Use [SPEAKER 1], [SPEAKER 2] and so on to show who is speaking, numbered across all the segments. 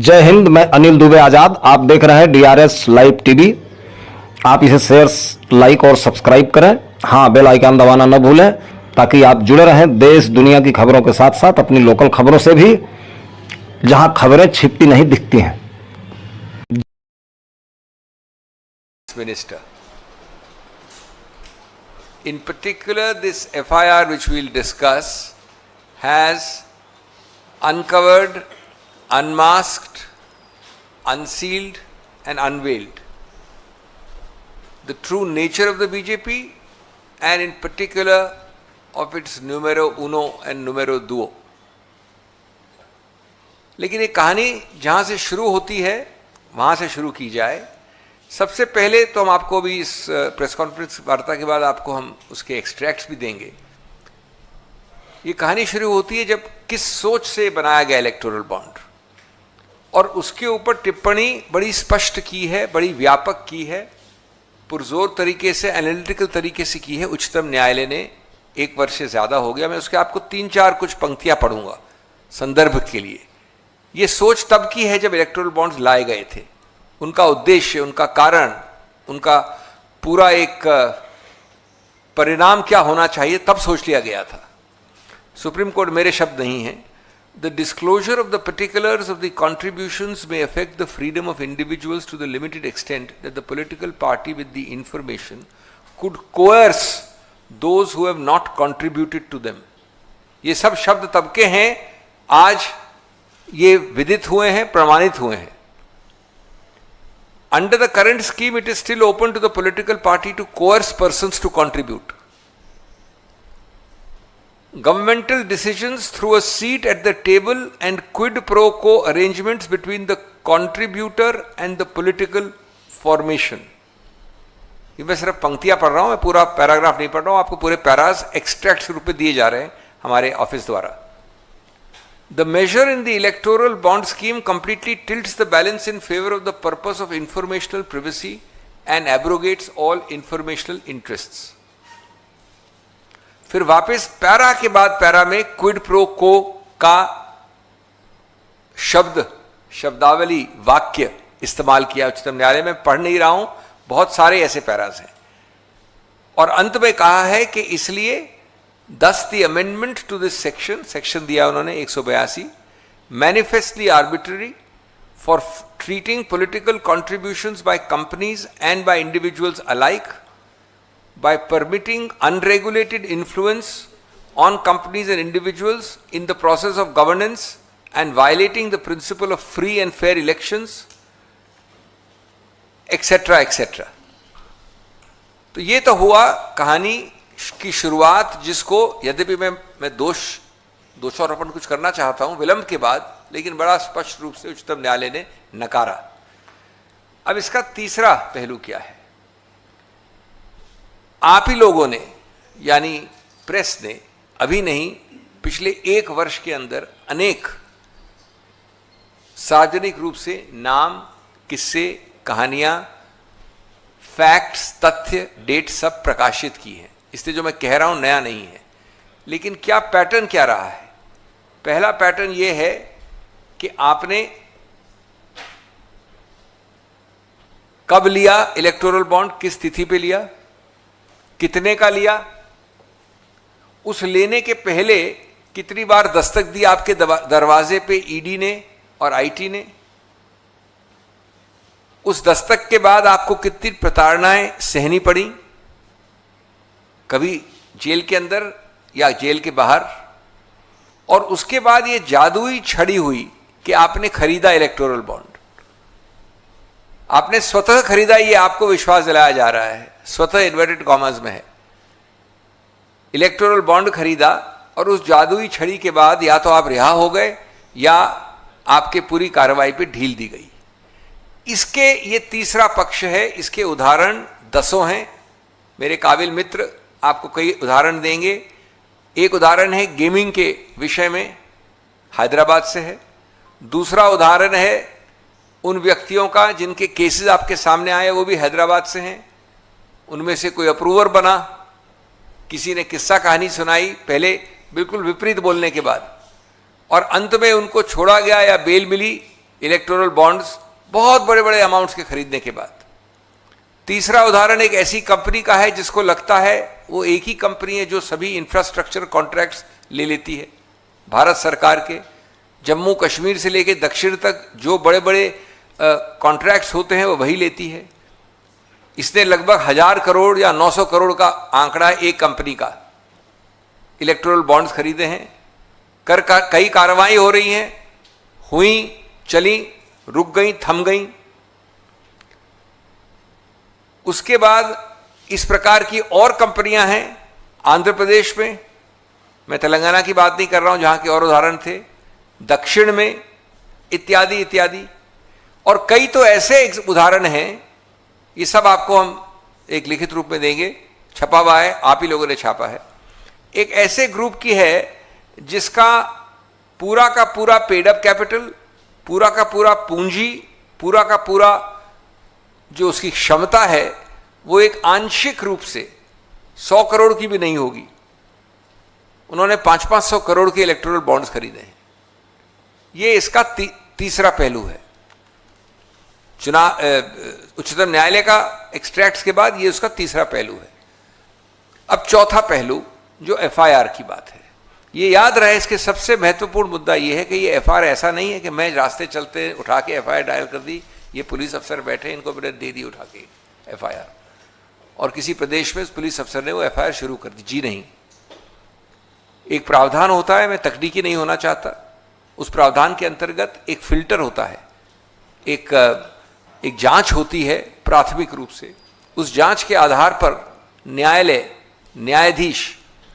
[SPEAKER 1] जय हिंद। मैं अनिल दुबे आजाद। आप देख रहे हैं डीआरएस लाइव टीवी। आप इसे शेयर, लाइक और सब्सक्राइब करें। हाँ, बेल आइकन दबाना न भूलें ताकि आप जुड़े रहें देश दुनिया की खबरों के साथ साथ अपनी लोकल खबरों से भी, जहां खबरें छिपती नहीं दिखती हैं।
[SPEAKER 2] Minister. In particular, this FIR which we'll discuss has uncovered, unmasked, unsealed and unveiled the true nature of the BJP and in particular of its numero uno and numero duo. लेकिन ये कहानी जहाँ से शुरू होती है वहाँ से शुरू की जाए। सबसे पहले तो हम आपको भी इस प्रेस कॉन्फ्रेंस वार्ता के बाद आपको हम उसके एक्सट्रैक्ट्स भी देंगे। ये कहानी शुरू होती है जब किस सोच से बनाया गया इलेक्टोरल बॉन्ड, और उसके ऊपर टिप्पणी बड़ी स्पष्ट की है, बड़ी व्यापक की है, पुरजोर तरीके से, एनालिटिकल तरीके से की है उच्चतम न्यायालय ने। 1 वर्ष से ज़्यादा हो गया। मैं उसके आपको 3-4 कुछ पंक्तियाँ पढ़ूंगा संदर्भ के लिए। ये सोच तब की है जब इलेक्टोरल बॉन्ड्स लाए गए थे। उनका उद्देश्य, उनका कारण, उनका पूरा एक परिणाम क्या होना चाहिए, तब सोच लिया गया था। सुप्रीम कोर्ट मेरे शब्द नहीं हैं। The disclosure of the particulars of the contributions may affect the freedom of individuals to the limited extent that the political party with the information could coerce those who have not contributed to them. ये सब शब्द तब के हैं, आज ये विदित हुए हैं, प्रमाणित हुए हैं। Under the current scheme, it is still open to the political party to coerce persons to contribute. Governmental decisions through a seat at the table and quid pro quo arrangements between the contributor and the political formation. ये मैं सिर्फ पंक्तियां पढ़ रहा हूं, मैं पूरा paragraph नहीं पढ़ रहा हूं। आपको पूरे पैरास एक्सट्रैक्ट के रूप में दिए जा रहे हैं हमारे ऑफिस द्वारा। The measure in the electoral bond scheme completely tilts the balance in favor of the purpose of informational privacy and abrogates all informational interests. फिर वापस पैरा के बाद पैरा में क्विड प्रो को का शब्दावली, वाक्य इस्तेमाल किया उच्चतम न्यायालय में। पढ़ नहीं रहा हूं, बहुत सारे ऐसे पैरास हैं। और अंत में कहा है कि इसलिए Thus the amendment to this section दिया उन्होंने 182, manifestly arbitrary for treating political contributions by companies and by individuals alike, by permitting unregulated influence on companies and individuals in the process of governance and violating the principle of free and fair elections, etc. etc. तो ये तो हुआ कहानी की शुरुआत, जिसको यद्यपि मैं दोषारोपण कुछ करना चाहता हूं विलंब के बाद, लेकिन बड़ा स्पष्ट रूप से उच्चतम न्यायालय ने नकारा। अब इसका तीसरा पहलू क्या है? आप ही लोगों ने, यानी प्रेस ने, अभी नहीं पिछले 1 वर्ष के अंदर अनेक सार्वजनिक रूप से नाम, किस्से, कहानियां, फैक्ट्स, तथ्य, डेट सब प्रकाशित की हैं। इसलिए जो मैं कह रहा हूं नया नहीं है। लेकिन क्या पैटर्न क्या रहा है? पहला पैटर्न यह है कि आपने कब लिया इलेक्टोरल बॉन्ड, किस तिथि पे लिया, कितने का लिया, उस लेने के पहले कितनी बार दस्तक दी आपके दरवाजे पे ईडी ने और आईटी ने, उस दस्तक के बाद आपको कितनी प्रताड़नाएं सहनी पड़ी, कभी जेल के अंदर या जेल के बाहर, और उसके बाद ये जादुई छड़ी हुई कि आपने खरीदा इलेक्टोरल बॉन्ड। आपने स्वतः खरीदा, ये आपको विश्वास दिलाया जा रहा है, स्वतः इन्वर्टेड कॉमर्स में है। इलेक्टोरल बॉन्ड खरीदा और उस जादुई छड़ी के बाद या तो आप रिहा हो गए या आपके पूरी कार्रवाई पे ढील दी गई। इसके ये तीसरा पक्ष है। इसके उदाहरण दसों हैं। मेरे काबिल मित्र आपको कई उदाहरण देंगे। एक उदाहरण है गेमिंग के विषय में, हैदराबाद से है। दूसरा उदाहरण है उन व्यक्तियों का जिनके केसेस आपके सामने आए, वो भी हैदराबाद से हैं। उनमें से कोई अप्रूवर बना, किसी ने किस्सा कहानी सुनाई, पहले बिल्कुल विपरीत बोलने के बाद, और अंत में उनको छोड़ा गया या बेल मिली इलेक्टोरल बॉन्ड्स बहुत बड़े बड़े अमाउंट्स के खरीदने के बाद। तीसरा उदाहरण एक ऐसी कंपनी का है जिसको लगता है वो एक ही कंपनी है जो सभी इंफ्रास्ट्रक्चर कॉन्ट्रैक्ट्स ले लेती है भारत सरकार के, जम्मू कश्मीर से लेकर दक्षिण तक जो बड़े बड़े कॉन्ट्रैक्ट्स होते हैं वो वही लेती है। इसने लगभग 1000 करोड़ या 900 करोड़ का आंकड़ा एक कंपनी का इलेक्टोरल बॉन्ड्स खरीदे हैं। कई कार्रवाई हो रही हैं, हुई, चली, रुक गई, थम गई। उसके बाद इस प्रकार की और कंपनियां हैं आंध्र प्रदेश में, मैं तेलंगाना की बात नहीं कर रहा हूं जहां के और उदाहरण थे, दक्षिण में, इत्यादि इत्यादि। और कई तो ऐसे उदाहरण हैं, ये सब आपको हम एक लिखित रूप में देंगे, छपा हुआ है, आप ही लोगों ने छापा है। एक ऐसे ग्रुप की है जिसका पूरा का पूरा पेड अप कैपिटल, पूरा का पूरा पूंजी, पूरा का पूरा जो उसकी क्षमता है वो एक आंशिक रूप से 100 करोड़ की भी नहीं होगी। उन्होंने 500-500 करोड़ के इलेक्टोरल बॉन्ड्स खरीदे हैं। ये इसका तीसरा पहलू है। उच्चतम न्यायालय का एक्सट्रैक्ट्स के बाद ये उसका तीसरा पहलू है। अब चौथा पहलू जो एफआईआर की बात है, ये याद रहे, इसके सबसे महत्वपूर्ण मुद्दा ये है कि ये एफआईआर ऐसा नहीं है कि मैं रास्ते चलते उठा के एफआईआर डायल कर दी, ये पुलिस अफसर बैठे इनको मैंने दे दी उठा के एफआईआर, और किसी प्रदेश में उस पुलिस अफसर ने वो एफआईआर शुरू कर दी। जी नहीं, एक प्रावधान होता है, मैं तकनीकी नहीं होना चाहता, उस प्रावधान के अंतर्गत एक फिल्टर होता है, एक जांच होती है प्राथमिक रूप से। उस जांच के आधार पर न्यायालय, न्यायाधीश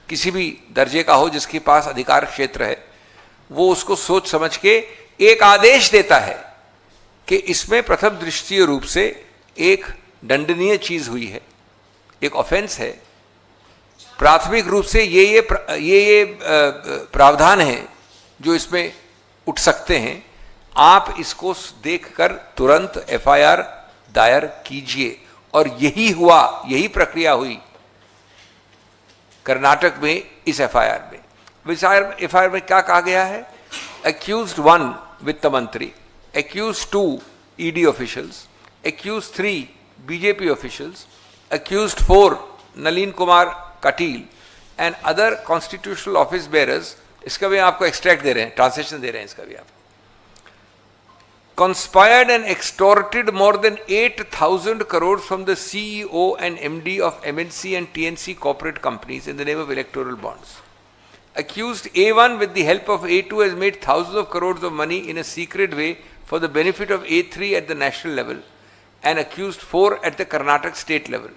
[SPEAKER 2] किसी भी दर्जे का हो जिसके पास अधिकार क्षेत्र है, वो उसको सोच समझ के एक आदेश देता है कि इसमें प्रथम दृष्टीय रूप से एक दंडनीय चीज हुई है, एक ऑफेंस है, प्राथमिक रूप से ये प्रावधान है जो इसमें उठ सकते हैं, आप इसको देखकर तुरंत एफआईआर दायर कीजिए। और यही हुआ, यही प्रक्रिया हुई कर्नाटक में इस एफआईआर में। एफआईआर में क्या कहा गया है? एक्यूज्ड 1 वित्त मंत्री, accused 2 ED officials, accused 3 BJP officials, accused 4 Nalin Kumar Kateel and other constitutional office bearers. इसका भी आपको एक्सट्रैक्ट दे रहे हैं, ट्रांसलेशन दे रहे हैं इसका भी आप। Conspired and extorted more than 8,000 crores from the CEO and MD of MNC and TNC corporate companies in the name of electoral bonds. Accused A1 with the help of A2 has made thousands of crores of money in a secret way for the benefit of A3 at the national level and accused 4 at the Karnataka state level.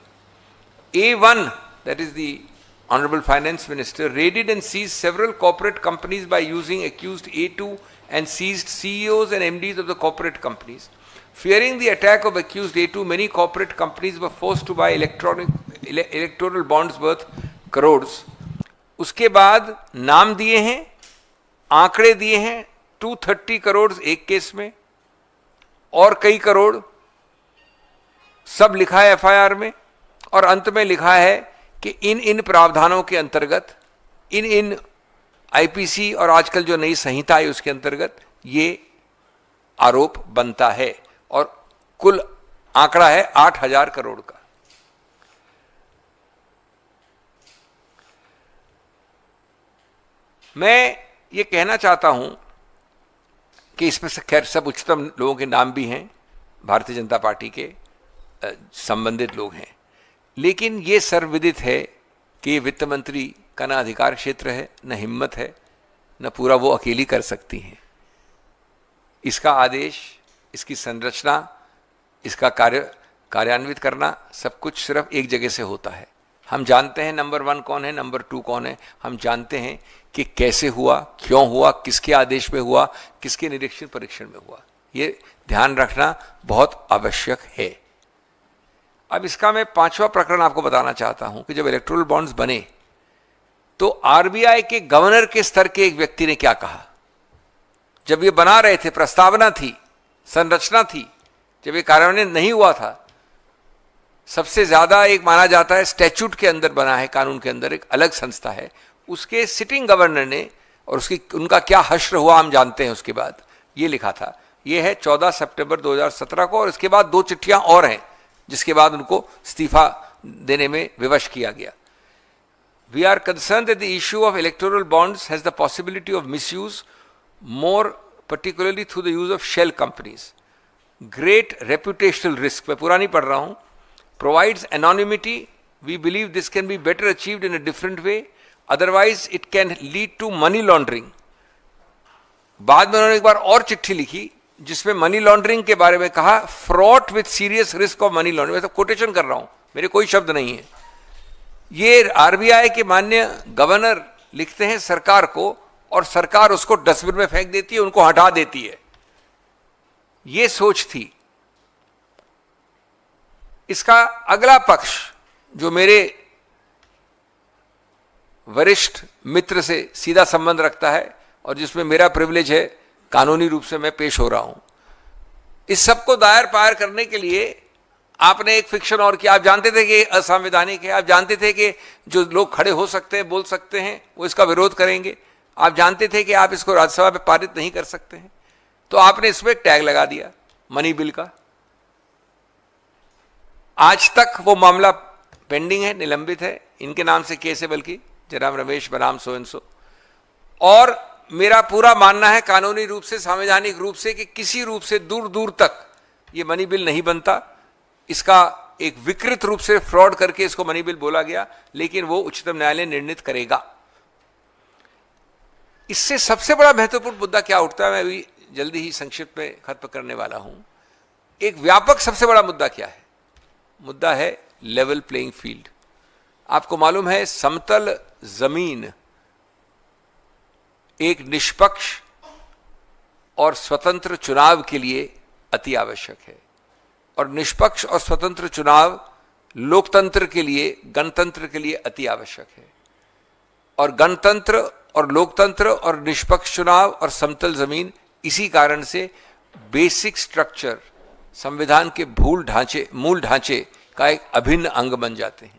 [SPEAKER 2] A1, that is the Honorable Finance Minister, raided and seized several corporate companies by using accused A2 and seized CEOs and MDs of the corporate companies. Fearing the attack of accused A2, many corporate companies were forced to buy electoral bonds worth crores. उसके बाद नाम दिए हैं, आंकड़े दिए हैं, 230 करोड़ एक case में और कई करोड़, सब लिखा है एफआईआर में। और अंत में लिखा है कि इन प्रावधानों के अंतर्गत, इन आईपीसी और आजकल जो नई संहिता है उसके अंतर्गत ये आरोप बनता है। और कुल आंकड़ा है 8000 करोड़ का। मैं ये कहना चाहता हूं कि इसमें से खैर सब उच्चतम लोगों के नाम भी हैं, भारतीय जनता पार्टी के संबंधित लोग हैं, लेकिन ये सर्वविदित है कि वित्त मंत्री का ना अधिकार क्षेत्र है, न हिम्मत है, न पूरा वो अकेली कर सकती हैं। इसका आदेश, इसकी संरचना, इसका कार्यान्वित करना सब कुछ सिर्फ एक जगह से होता है। हम जानते हैं नंबर 1 कौन है, नंबर 2 कौन है, हम जानते हैं कि कैसे हुआ, क्यों हुआ, किसके आदेश में हुआ, किसके निरीक्षण परीक्षण में हुआ। ये ध्यान रखना बहुत आवश्यक है। अब इसका मैं 5वां प्रकरण आपको बताना चाहता हूं कि जब इलेक्टोरल बॉन्ड्स बने तो आरबीआई के गवर्नर के स्तर के एक व्यक्ति ने क्या कहा। जब ये बना रहे थे, प्रस्तावना थी, संरचना थी, जब ये कार्यान्वयन नहीं हुआ था, सबसे ज्यादा एक माना जाता है स्टैच्यूट के अंदर बना है, कानून के अंदर एक अलग संस्था है, उसके सिटिंग गवर्नर ने, और उनका क्या हश्र हुआ हम जानते हैं। उसके बाद ये लिखा था, ये है 14 सितंबर 2017 को, और इसके बाद 2 चिट्ठियां और हैं जिसके बाद उनको इस्तीफा देने में विवश किया गया। We are concerned that the issue of electoral bonds has the possibility of misuse, more particularly through the use of shell companies. Great reputational risk, मैं पूरा नहीं पढ़ रहा हूं, provides anonymity. We believe this can be better achieved in a different way. Otherwise, it can lead to money laundering. बाद में उन्होंने एक बार और चिट्ठी लिखी जिसमें मनी लॉन्ड्रिंग के बारे में कहा, fraud with serious risk of money laundering. मैं तो कोटेशन कर रहा हूं, मेरे कोई शब्द नहीं है। ये आरबीआई के माननीय गवर्नर लिखते हैं सरकार को, और सरकार उसको डस्टबिन में फेंक देती है, उनको हटा देती है। ये सोच थी। इसका अगला पक्ष जो मेरे वरिष्ठ मित्र से सीधा संबंध रखता है और जिसमें मेरा प्रिविलेज है, कानूनी रूप से मैं पेश हो रहा हूं, इस सबको दायर पायर करने के लिए आपने एक फिक्शन और किया। आप जानते थे कि असंवैधानिक है, आप जानते थे कि जो लोग खड़े हो सकते हैं, बोल सकते हैं, वो इसका विरोध करेंगे, आप जानते थे कि आप इसको राज्यसभा में पारित नहीं कर सकते हैं, तो आपने इसमें एक टैग लगा दिया मनी बिल का। आज तक वो मामला पेंडिंग है, निलंबित है, इनके नाम से केस है, बल्कि जनाब रमेश बनाम सो एंड सो। और मेरा पूरा मानना है कानूनी रूप से, संवैधानिक रूप से, कि किसी रूप से दूर दूर तक ये मनी बिल नहीं बनता। इसका एक विकृत रूप से फ्रॉड करके इसको मनी बिल बोला गया, लेकिन वो उच्चतम न्यायालय निर्णित करेगा। इससे सबसे बड़ा महत्वपूर्ण मुद्दा क्या उठता है, मैं अभी जल्दी ही संक्षिप्त में खत्म करने वाला हूं। एक व्यापक सबसे बड़ा मुद्दा क्या है? मुद्दा है लेवल प्लेइंग फील्ड। आपको मालूम है समतल जमीन एक निष्पक्ष और स्वतंत्र चुनाव के लिए अति आवश्यक है, और निष्पक्ष और स्वतंत्र चुनाव लोकतंत्र के लिए, गणतंत्र के लिए अति आवश्यक है। और गणतंत्र और लोकतंत्र और निष्पक्ष चुनाव और समतल जमीन इसी कारण से बेसिक स्ट्रक्चर, संविधान के मूल ढांचे का एक अभिन्न अंग बन जाते हैं।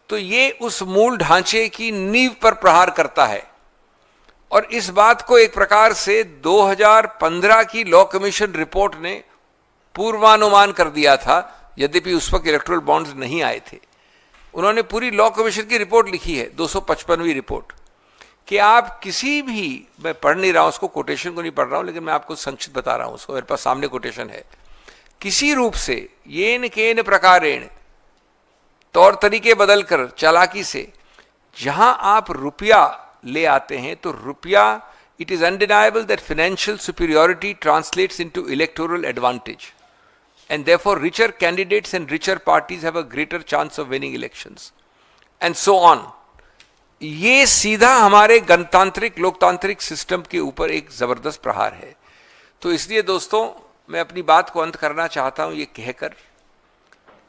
[SPEAKER 2] तो ये उस मूल ढांचे की नींव पर प्रहार करता है, और इस बात को एक प्रकार से 2015 की लॉ कमीशन रिपोर्ट ने पूर्वानुमान कर दिया था, यद्यपि उस वक्त इलेक्टोरल बॉन्ड्स नहीं आए थे। उन्होंने पूरी लॉ कमीशन की रिपोर्ट लिखी है, 255वीं रिपोर्ट, कि आप किसी भी, मैं पढ़ नहीं रहा हूं उसको, कोटेशन को नहीं पढ़ रहा हूं, लेकिन मैं आपको संक्षिप्त बता रहा हूं उसको, मेरे पास सामने कोटेशन है। किसी रूप से येन केन प्रकारेण, तौर तरीके बदलकर, चालाकी से, जहां आप रुपया ले आते हैं, तो रुपया, it is undeniable that financial superiority translates into electoral advantage, and therefore richer candidates and richer parties have a greater chance of winning elections, and so on. ये सीधा हमारे गणतांत्रिक लोकतांत्रिक सिस्टम के ऊपर एक जबरदस्त प्रहार है। तो इसलिए दोस्तों, मैं अपनी बात को अंत करना चाहता हूं ये कहकर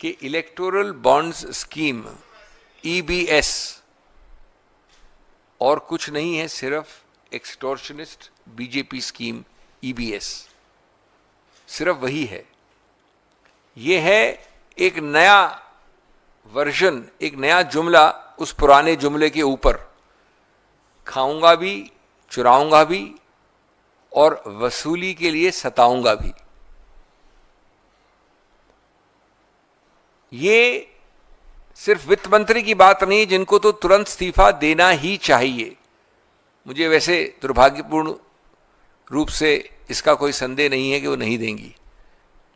[SPEAKER 2] कि इलेक्टोरल बॉन्ड्स स्कीम EBS और कुछ नहीं है, सिर्फ एक्सटॉर्शनिस्ट बीजेपी स्कीम EBS, सिर्फ वही है। ये है एक नया वर्जन, एक नया जुमला उस पुराने जुमले के ऊपर, खाऊंगा भी, चुराऊंगा भी, और वसूली के लिए सताऊंगा भी। ये सिर्फ वित्त मंत्री की बात नहीं, जिनको तो तुरंत इस्तीफा देना ही चाहिए। मुझे वैसे दुर्भाग्यपूर्ण रूप से इसका कोई संदेह नहीं है कि वो नहीं देंगी,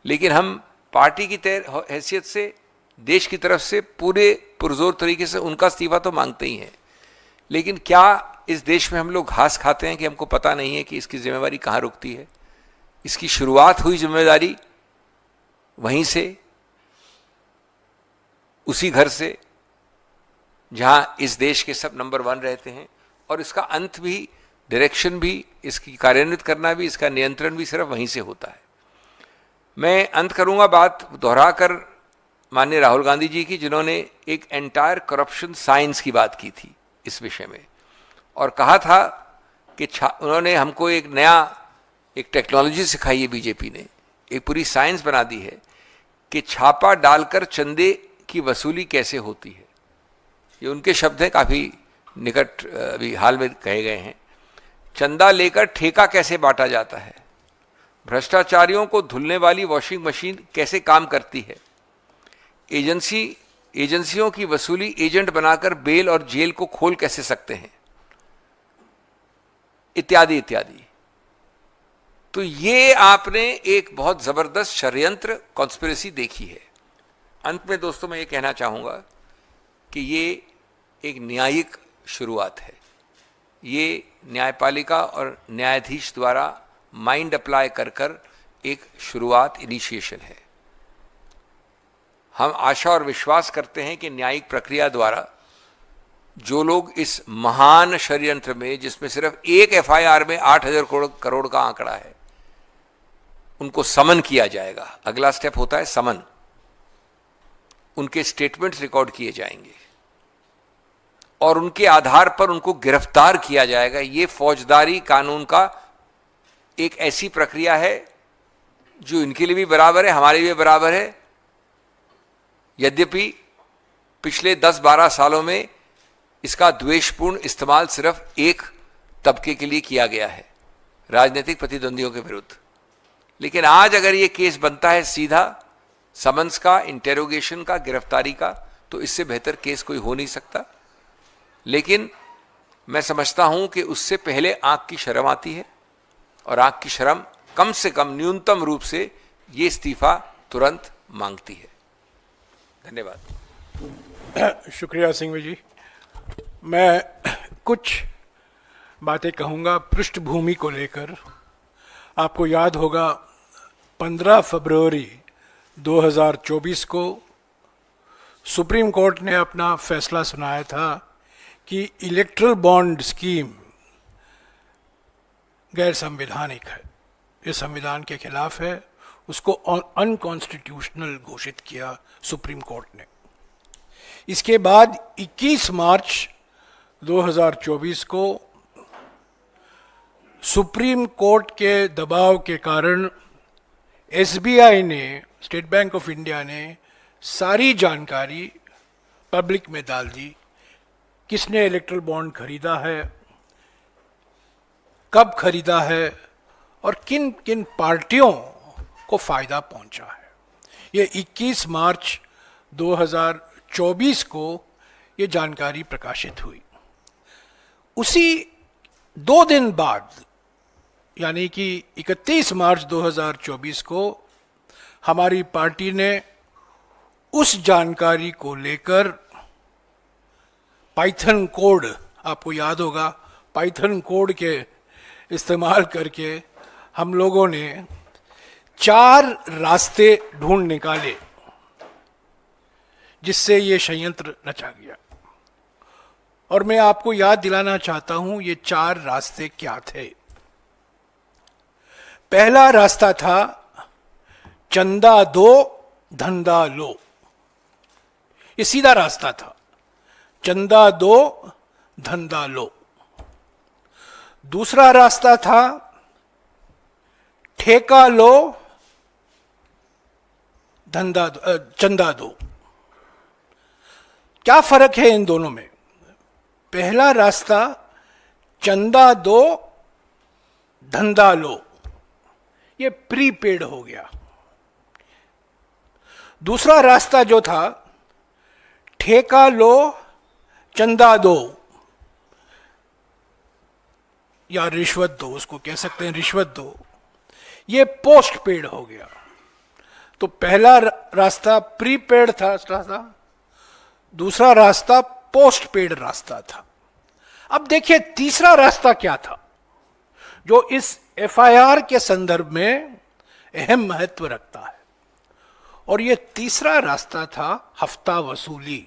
[SPEAKER 2] लेकिन हम पार्टी की हैसियत से, देश की तरफ से पूरे पुरजोर तरीके से उनका इस्तीफा तो मांगते ही हैं। लेकिन क्या इस देश में हम लोग घास खाते हैं कि हमको पता नहीं है कि इसकी जिम्मेदारी कहाँ रुकती है? इसकी शुरुआत हुई जिम्मेदारी वहीं से, उसी घर से जहां इस देश के सब नंबर 1 रहते हैं, और इसका अंत भी, डायरेक्शन भी, इसकी कार्यान्वित करना भी, इसका नियंत्रण भी सिर्फ वहीं से होता है। मैं अंत करूंगा बात दोहराकर माननीय राहुल गांधी जी की, जिन्होंने एक एंटायर करप्शन साइंस की बात की थी इस विषय में, और कहा था कि उन्होंने हमको एक टेक्नोलॉजी सिखाई है, बीजेपी ने एक पूरी साइंस बना दी है कि छापा डालकर चंदे की वसूली कैसे होती है। ये उनके शब्द हैं, काफ़ी निकट अभी हाल में कहे गए हैं। चंदा लेकर ठेका कैसे बांटा जाता है, भ्रष्टाचारियों को धुलने वाली वॉशिंग मशीन कैसे काम करती है, एजेंसियों की वसूली एजेंट बनाकर बेल और जेल को खोल कैसे सकते हैं, इत्यादि इत्यादि। तो ये आपने एक बहुत जबरदस्त षड्यंत्र कॉन्स्पिरेसी देखी है। अंत में दोस्तों मैं ये कहना चाहूंगा कि ये एक न्यायिक शुरुआत है। ये न्यायपालिका और न्यायाधीश द्वारा माइंड अप्लाई कर कर एक शुरुआत, इनिशिएशन है। हम आशा और विश्वास करते हैं कि न्यायिक प्रक्रिया द्वारा जो लोग इस महान षड्यंत्र में, जिसमें सिर्फ एक एफआईआर में 8,000 करोड़ का आंकड़ा है, उनको समन किया जाएगा। अगला स्टेप होता है समन। उनके स्टेटमेंट्स रिकॉर्ड किए जाएंगे और उनके आधार पर उनको गिरफ्तार किया जाएगा। ये फौजदारी कानून का एक ऐसी प्रक्रिया है जो इनके लिए भी बराबर है, हमारे लिए भी बराबर है। यद्यपि पिछले 10-12 सालों में इसका द्वेषपूर्ण इस्तेमाल सिर्फ एक तबके के लिए किया गया है, राजनीतिक प्रतिद्वंदियों के विरुद्ध। लेकिन आज अगर ये केस बनता है सीधा समन्स का, इंटेरोगेशन का, गिरफ्तारी का, तो इससे बेहतर केस कोई हो नहीं सकता। लेकिन मैं समझता हूं कि उससे पहले आंख की शर्म आती है, और आंख की शर्म कम से कम न्यूनतम रूप से ये इस्तीफा तुरंत मांगती है। धन्यवाद।
[SPEAKER 3] शुक्रिया सिंघवी जी। मैं कुछ बातें कहूँगा पृष्ठभूमि को लेकर। आपको याद होगा 15 फरवरी 2024 को सुप्रीम कोर्ट ने अपना फैसला सुनाया था कि इलेक्ट्रल बॉन्ड स्कीम गैर संवैधानिक है, ये संविधान के खिलाफ है, उसको अनकॉन्स्टिट्यूशनल घोषित किया सुप्रीम कोर्ट ने। इसके बाद 21 मार्च 2024 को सुप्रीम कोर्ट के दबाव के कारण एसबीआई ने, स्टेट बैंक ऑफ इंडिया ने सारी जानकारी पब्लिक में डाल दी। किसने इलेक्ट्रल बॉन्ड खरीदा है, कब खरीदा है और किन किन पार्टियों को फायदा पहुंचा है। ये 21 मार्च 2024 को ये जानकारी प्रकाशित हुई। उसी 2 दिन बाद यानी कि 31 मार्च 2024 को हमारी पार्टी ने उस जानकारी को लेकर पाइथन कोड, आपको याद होगा, पाइथन कोड के इस्तेमाल करके हम लोगों ने 4 रास्ते ढूंढ निकाले जिससे ये षड्यंत्र रचा गया। और मैं आपको याद दिलाना चाहता हूं ये 4 रास्ते क्या थे। पहला रास्ता था चंदा दो धंधा लो, ये सीधा रास्ता था, चंदा दो धंधा लो। दूसरा रास्ता था ठेका लो धंधा चंदा दो। क्या फर्क है इन दोनों में? पहला रास्ता चंदा दो धंधा लो, ये प्रीपेड हो गया। दूसरा रास्ता जो था ठेका लो चंदा दो या रिश्वत दो, उसको कह सकते हैं रिश्वत दो, ये पोस्ट पेड हो गया। तो पहला रास्ता प्रीपेड था रास्ता, दूसरा रास्ता पोस्ट पेड रास्ता था। अब देखिए तीसरा रास्ता क्या था जो इस एफआईआर के संदर्भ में अहम महत्व रखता है, और यह तीसरा रास्ता था हफ्ता वसूली।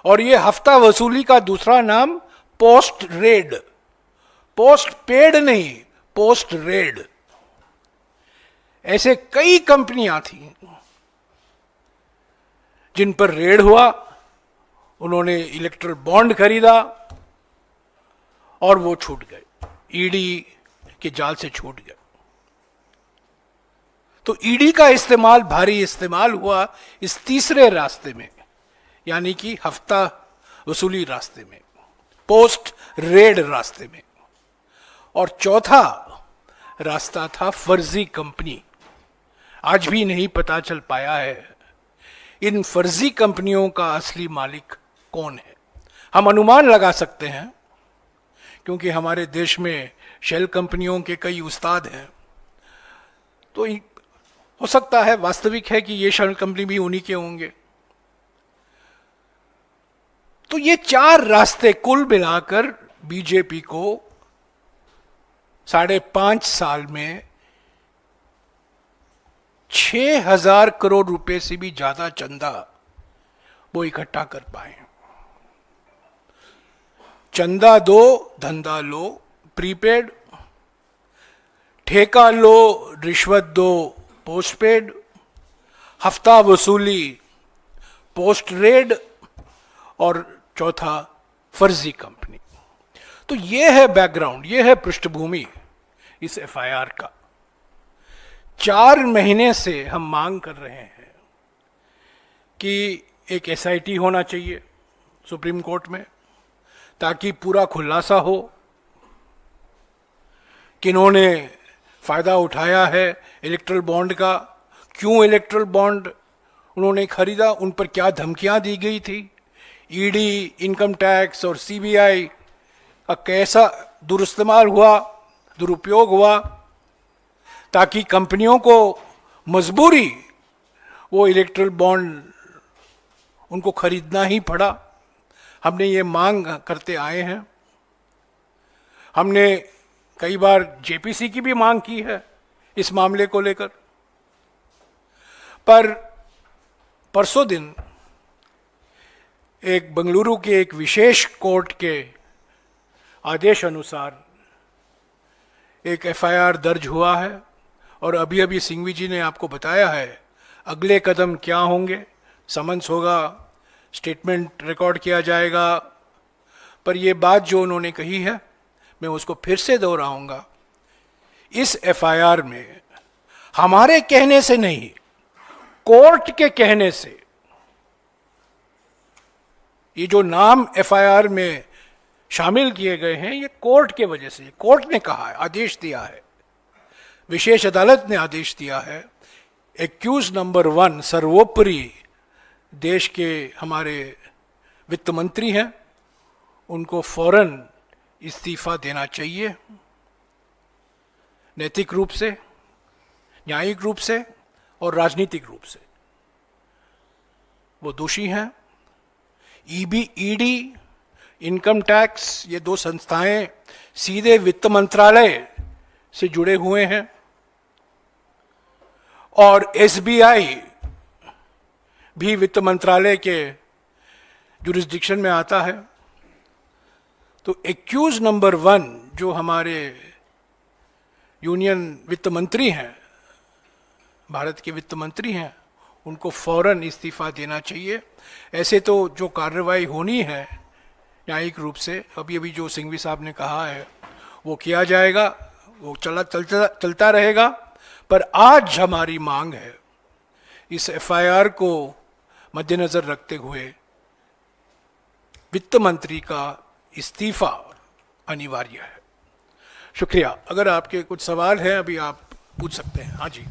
[SPEAKER 3] और यह हफ्ता वसूली का दूसरा नाम पोस्ट रेड, पोस्ट पेड नहीं, पोस्ट रेड। ऐसे कई कंपनियां थी जिन पर रेड हुआ, उन्होंने इलेक्ट्रल बॉन्ड खरीदा और वो छूट गए, ईडी के जाल से छूट गए। तो ईडी का इस्तेमाल, भारी इस्तेमाल हुआ इस तीसरे रास्ते में, यानी कि हफ्ता वसूली रास्ते में, पोस्ट रेड रास्ते में। और चौथा रास्ता था फर्जी कंपनी। आज भी नहीं पता चल पाया है इन फर्जी कंपनियों का असली मालिक कौन है। हम अनुमान लगा सकते हैं क्योंकि हमारे देश में शेल कंपनियों के कई उस्ताद हैं, तो हो सकता है वास्तविक है कि ये शेल कंपनी भी उन्हीं के होंगे। तो ये 4 रास्ते कुल मिलाकर बीजेपी को 5.5 साल में 6,000 करोड़ रुपए से भी ज्यादा चंदा वो इकट्ठा कर पाए। चंदा दो, धंधा लो, प्रीपेड, ठेका लो, रिश्वत दो, पोस्टपेड, हफ्ता वसूली, पोस्ट रेड, और चौथा फर्जी कंपनी। तो यह है बैकग्राउंड, यह है पृष्ठभूमि इस एफआईआर का। 4 महीने से हम मांग कर रहे हैं कि एक एसआईटी होना चाहिए सुप्रीम कोर्ट में, ताकि पूरा खुलासा हो किन्होंने फायदा उठाया है इलेक्ट्रल बॉन्ड का, क्यों इलेक्ट्रल बॉन्ड उन्होंने खरीदा, उन पर क्या धमकियां दी गई थी, ईडी, इनकम टैक्स और सीबीआई का कैसा दुरुइस्तेमाल हुआ, दुरुपयोग हुआ, ताकि कंपनियों को मजबूरी वो इलेक्ट्रल बॉन्ड उनको खरीदना ही पड़ा। हमने ये मांग करते आए हैं। हमने कई बार जेपीसी की भी मांग की है इस मामले को लेकर, पर परसों दिन एक बेंगलुरु के एक विशेष कोर्ट के आदेश अनुसार एक एफआईआर दर्ज हुआ है, और अभी अभी सिंघवी जी ने आपको बताया है अगले कदम क्या होंगे। समन्स होगा, स्टेटमेंट रिकॉर्ड किया जाएगा, पर यह बात जो उन्होंने कही है मैं उसको फिर से दोहराऊंगा। इस एफआईआर में हमारे कहने से नहीं, कोर्ट के कहने से ये जो नाम एफआईआर में शामिल किए गए हैं, ये कोर्ट के वजह से, कोर्ट ने कहा है, आदेश दिया है, विशेष अदालत ने आदेश दिया है। एक्यूज नंबर 1 सर्वोपरि देश के हमारे वित्त मंत्री हैं, उनको फौरन इस्तीफा देना चाहिए, नैतिक रूप से, न्यायिक रूप से और राजनीतिक रूप से वो दोषी हैं। ईडी, इनकम टैक्स, ये 2 संस्थाएं सीधे वित्त मंत्रालय से जुड़े हुए हैं, और एसबीआई भी वित्त मंत्रालय के जुरिस्डिक्शन में आता है। तो एक्यूज नंबर 1 जो हमारे यूनियन वित्त मंत्री हैं, भारत के वित्त मंत्री हैं, उनको फौरन इस्तीफा देना चाहिए। ऐसे तो जो कार्रवाई होनी है न्यायिक रूप से, अभी जो सिंघवी साहब ने कहा है वो किया जाएगा, वो चलता रहेगा। पर आज हमारी मांग है इस एफआईआर को मद्देनजर रखते हुए वित्त मंत्री का इस्तीफा अनिवार्य है। शुक्रिया। अगर आपके कुछ सवाल हैं अभी आप पूछ सकते हैं। हाँ जी।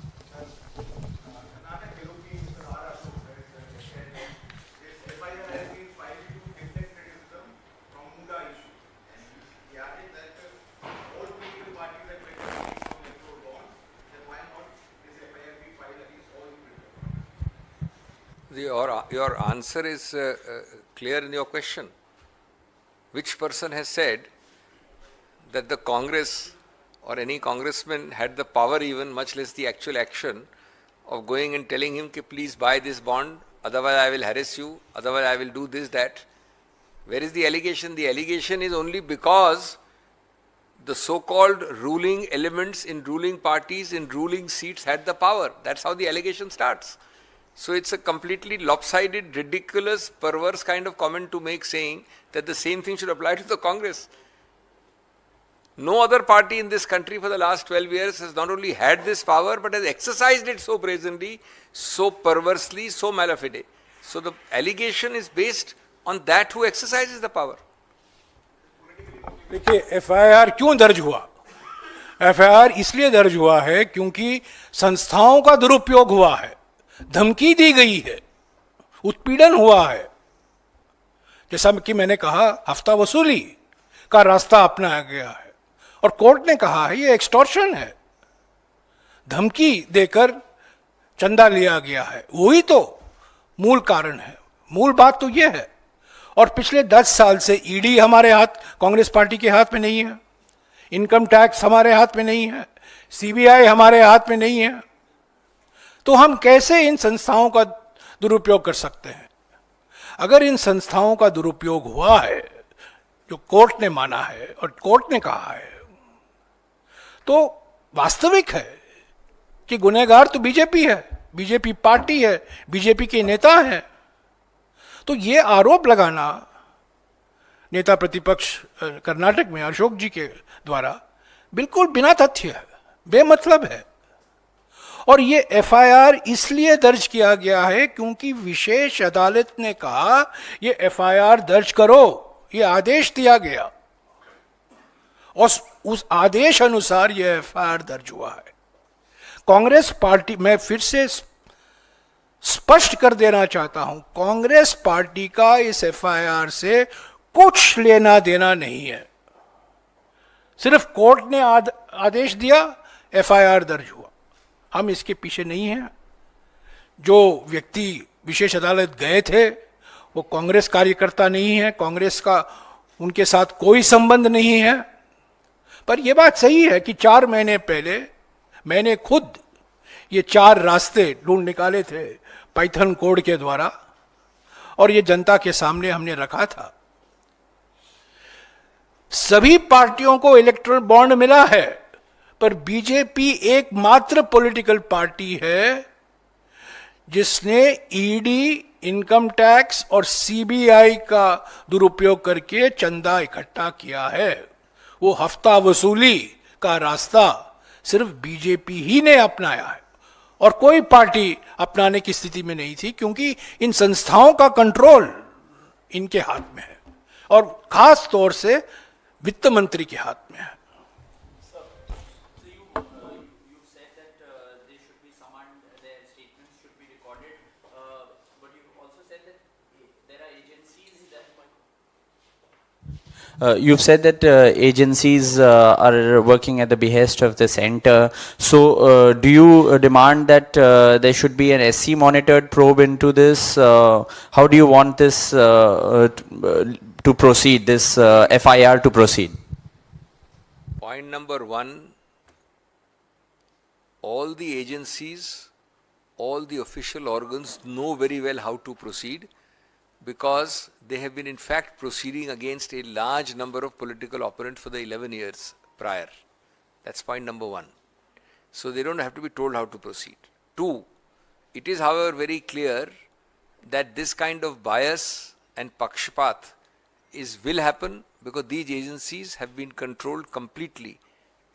[SPEAKER 2] Your answer is clear in your question. Which person has said that the Congress or any congressman had the power, even much less the actual action, of going and telling him कि please buy this bond, otherwise I will harass you, otherwise I will do this, that. Where is the allegation? The allegation is only because the so-called ruling elements in ruling parties, in ruling seats had the power. That's how the allegation starts. So it's a completely lopsided, ridiculous, perverse kind of comment to make, saying that the same thing should apply to the Congress. No other party in this country for the last 12 years has not only had this power, but has exercised it so brazenly, so perversely, so malafide. So the allegation is based on that who exercises the power.
[SPEAKER 3] देखिए FIR क्यों दर्ज हुआ, FIR इसलिए दर्ज हुआ है क्योंकि संस्थाओं का दुरुपयोग हुआ है, धमकी दी गई है, उत्पीड़न हुआ है। जैसा कि मैंने कहा, हफ्ता वसूली का रास्ता अपनाया गया है और कोर्ट ने कहा है ये एक्सटॉर्शन है, धमकी देकर चंदा लिया गया है। वही तो मूल कारण है, मूल बात तो ये है। और पिछले 10 साल से ईडी हमारे हाथ, कांग्रेस पार्टी के हाथ में नहीं है, इनकम टैक्स हमारे हाथ में नहीं है, सीबीआई हमारे हाथ में नहीं है, तो हम कैसे इन संस्थाओं का दुरुपयोग कर सकते हैं? अगर इन संस्थाओं का दुरुपयोग हुआ है, जो कोर्ट ने माना है और कोर्ट ने कहा है, तो वास्तविक है कि गुनहगार तो बीजेपी है, बीजेपी पार्टी है, बीजेपी के नेता हैं। तो ये आरोप लगाना नेता प्रतिपक्ष कर्नाटक में अशोक जी के द्वारा बिल्कुल बिना तथ्य है, बेमतलब है। और ये एफआईआर इसलिए दर्ज किया गया है क्योंकि विशेष अदालत ने कहा ये एफआईआर दर्ज करो, ये आदेश दिया गया और उस आदेश अनुसार ये एफआईआर दर्ज हुआ है। कांग्रेस पार्टी, मैं फिर से स्पष्ट कर देना चाहता हूं, कांग्रेस पार्टी का इस एफआईआर से कुछ लेना देना नहीं है। सिर्फ कोर्ट ने आदेश दिया, एफआईआर दर्ज हुआ, हम इसके पीछे नहीं हैं। जो व्यक्ति विशेष अदालत गए थे वो कांग्रेस कार्यकर्ता नहीं है, कांग्रेस का उनके साथ कोई संबंध नहीं है। पर यह बात सही है कि 4 महीने पहले मैंने खुद ये 4 रास्ते ढूंढ निकाले थे पाइथन कोड के द्वारा और ये जनता के सामने हमने रखा था। सभी पार्टियों को इलेक्टोरल बॉन्ड मिला है, पर बीजेपी एकमात्र पॉलिटिकल पार्टी है जिसने ईडी, इनकम टैक्स और सीबीआई का दुरुपयोग करके चंदा इकट्ठा किया है। वो हफ्ता वसूली का रास्ता सिर्फ बीजेपी ही ने अपनाया है और कोई पार्टी अपनाने की स्थिति में नहीं थी, क्योंकि इन संस्थाओं का कंट्रोल इनके हाथ में है और खास तौर से वित्त मंत्री के हाथ में है।
[SPEAKER 4] You've said that agencies are working at the behest of the center. So, do you demand that there should be an SC monitored probe into this? How do you want this to proceed, this FIR to proceed?
[SPEAKER 2] Point number 1, all the agencies, all the official organs know very well how to proceed, because they have been in fact proceeding against a large number of political opponents for the 11 years prior. That's point number 1. So they don't have to be told how to proceed. 2, it is however very clear that this kind of bias and pakshapat will happen because these agencies have been controlled completely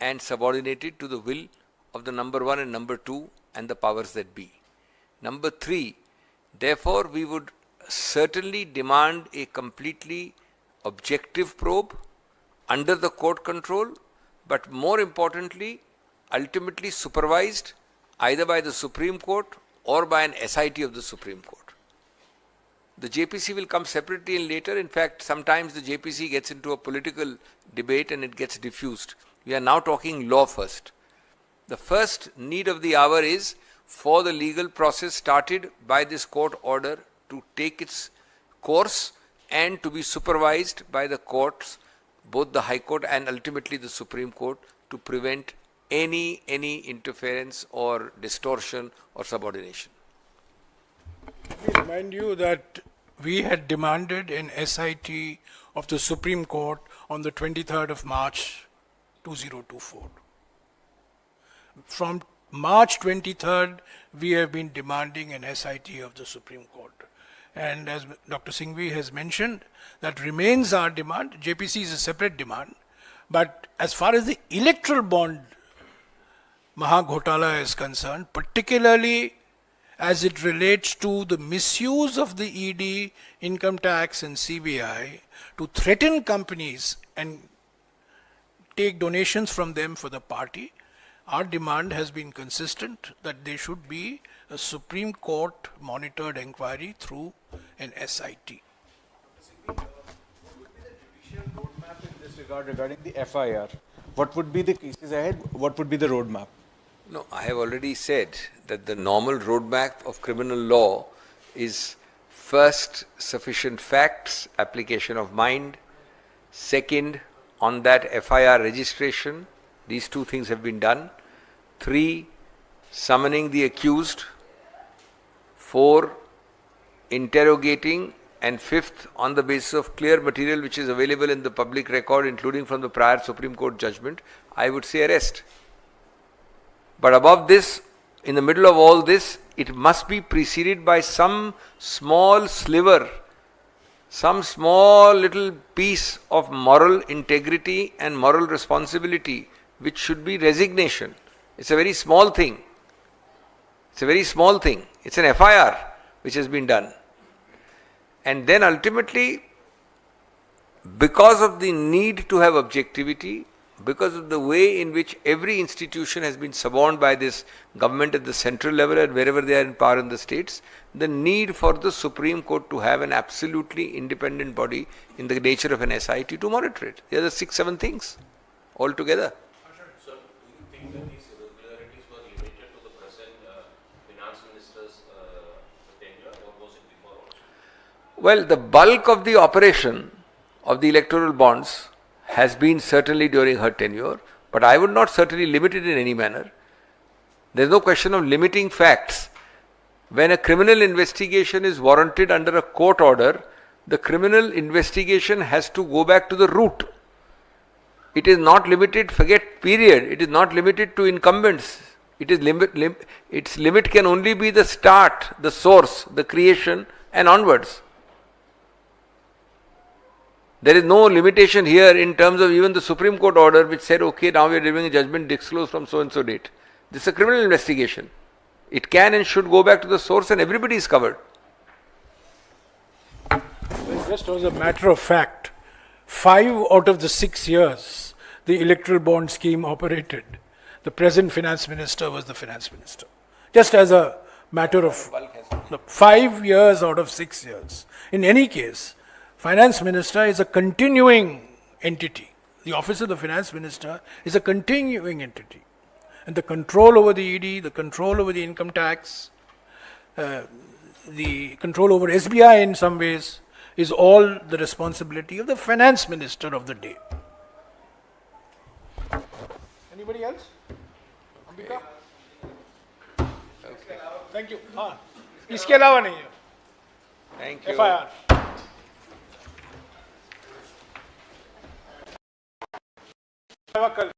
[SPEAKER 2] and subordinated to the will of the number 1 and number 2 and the powers that be. Number 3, therefore we would certainly demand a completely objective probe under the court control, but more importantly, ultimately supervised either by the Supreme Court or by an SIT of the Supreme Court. The JPC will come separately and later. In fact, sometimes the JPC gets into a political debate and it gets diffused. We are now talking law first. The first need of the hour is for the legal process started by this court order to take its course and to be supervised by the courts, both the High Court and ultimately the Supreme Court, to prevent any interference or distortion or subordination.
[SPEAKER 3] Let me remind you that we had demanded an SIT of the Supreme Court on the 23rd of March 2024. From March 23rd, we have been demanding an SIT of the Supreme Court. And as Dr. Singhvi has mentioned, that remains our demand. JPC is a separate demand. But as far as the electoral bond Mahagotala is concerned, particularly as it relates to the misuse of the ED, income tax and CBI to threaten companies and take donations from them for the party. Our demand has been consistent that there should be a Supreme Court monitored inquiry through an SIT.
[SPEAKER 5] Roadmap in this regard regarding the FIR. What would be the cases ahead? What would be the roadmap?
[SPEAKER 2] No, I have already said that the normal roadmap of criminal law is first, sufficient facts, application of mind. Second, on that FIR registration, these two things have been done. 3, summoning the accused. 4, interrogating. And 5th, on the basis of clear material which is available in the public record, including from the prior Supreme Court judgment, I would say arrest. But above this, in the middle of all this, it must be preceded by some small sliver, some small little piece of moral integrity and moral responsibility, which should be resignation. It's a very small thing. It's a very small thing. It's an FIR which has been done. And then ultimately, because of the need to have objectivity, because of the way in which every institution has been suborned by this government at the central level and wherever they are in power in the states, the need for the Supreme Court to have an absolutely independent body in the nature of an SIT to monitor it. There are the 6-7 things altogether.
[SPEAKER 6] Sir, do you think that these irregularities were limited to the present finance minister's tenure, or was it before also?
[SPEAKER 2] Well, the bulk of the operation of the electoral bonds has been certainly during her tenure, but I would not certainly limit it in any manner. There is no question of limiting facts. When a criminal investigation is warranted under a court order, the criminal investigation has to go back to the root. It is not limited, forget period, it is not limited to incumbents. Its limit can only be the start, the source, the creation and onwards. There is no limitation here in terms of even the Supreme Court order which said, okay, now we are delivering a judgment disclosed from so and so date. This is a criminal investigation. It can and should go back to the source and everybody is covered.
[SPEAKER 3] Just as a matter of fact, 5 out of the 6 years the electoral bond scheme operated, the present finance minister was the finance minister. Just as a matter of 5 years out of 6 years. In any case, finance minister is a continuing entity. The office of the finance minister is a continuing entity. And the control over the ED, the control over the income tax, the control over SBI in some ways, is all the responsibility of the finance minister of the day. Anybody else? Ambika?
[SPEAKER 2] Okay.
[SPEAKER 3] Thank you. हाँ, इसके अलावा नहीं है.
[SPEAKER 2] Thank you.
[SPEAKER 3] FIR. कल